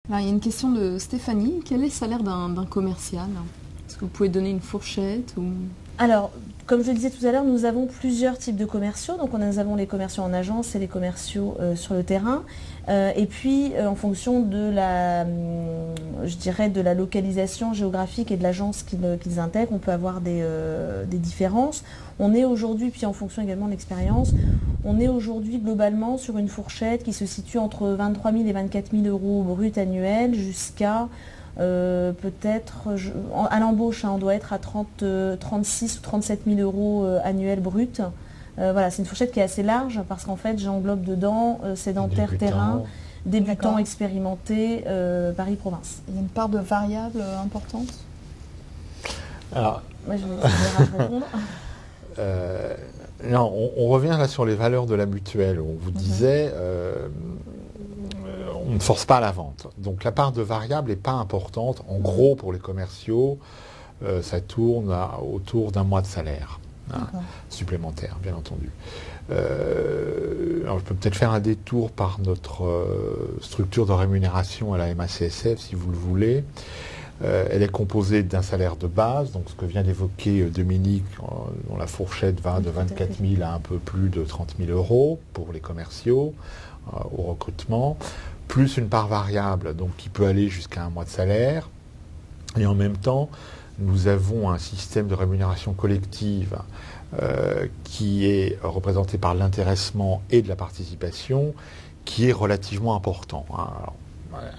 Alors, il y a une question de Stéphanie. Quel est le salaire d'un commercial? Est-ce que vous pouvez donner une fourchette ou... Alors, comme je le disais tout à l'heure, nous avons plusieurs types de commerciaux. Donc, nous avons les commerciaux en agence et les commerciaux sur le terrain. Et puis, en fonction de je dirais, de la localisation géographique et de l'agence qu'ils intègrent, on peut avoir des différences. On est aujourd'hui, puis en fonction également de l'expérience, on est aujourd'hui globalement sur une fourchette qui se situe entre 23 000 et 24 000 euros brut annuels jusqu'à peut-être, à l'embauche, on doit être à 36 ou 37 000 euros annuels bruts. Voilà, c'est une fourchette qui est assez large parce qu'en fait, j'englobe dedans sédentaires terrain, débutants expérimentés, Paris-Province. Il y a une part de variable importante? Alors, Moi, je vais répondre. Non, on revient là sur les valeurs de la mutuelle. On vous disait, on ne force pas à la vente. Donc la part de variable n'est pas importante. En gros, pour les commerciaux, ça tourne autour d'un mois de salaire supplémentaire, bien entendu. Alors je peux peut-être faire un détour par notre structure de rémunération à la MACSF, si vous le voulez. Elle est composée d'un salaire de base, donc ce que vient d'évoquer Dominique, dont la fourchette va de 24 000 à un peu plus de 30 000 euros pour les commerciaux au recrutement, plus une part variable, donc qui peut aller jusqu'à un mois de salaire. Et en même temps, nous avons un système de rémunération collective qui est représenté par l'intéressement et de la participation, qui est relativement important. Alors,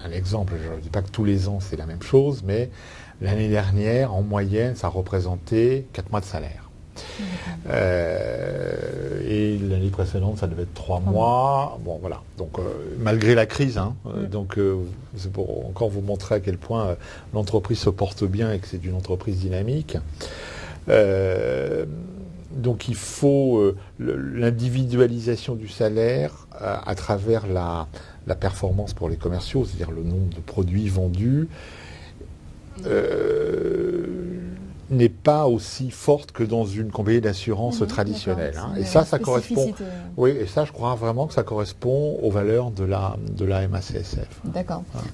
un exemple, je ne dis pas que tous les ans c'est la même chose, mais l'année dernière, en moyenne, ça représentait 4 mois de salaire. Et l'année précédente, ça devait être 3 mois. Bon, voilà. Donc, malgré la crise, c'est pour encore vous montrer à quel point l'entreprise se porte bien et que c'est une entreprise dynamique. Donc, il faut l'individualisation du salaire à travers la performance pour les commerciaux, c'est-à-dire le nombre de produits vendus, n'est pas aussi forte que dans une compagnie d'assurance traditionnelle. Et ça correspond. Oui, et ça, je crois vraiment que ça correspond aux valeurs de la MACSF. D'accord. Voilà.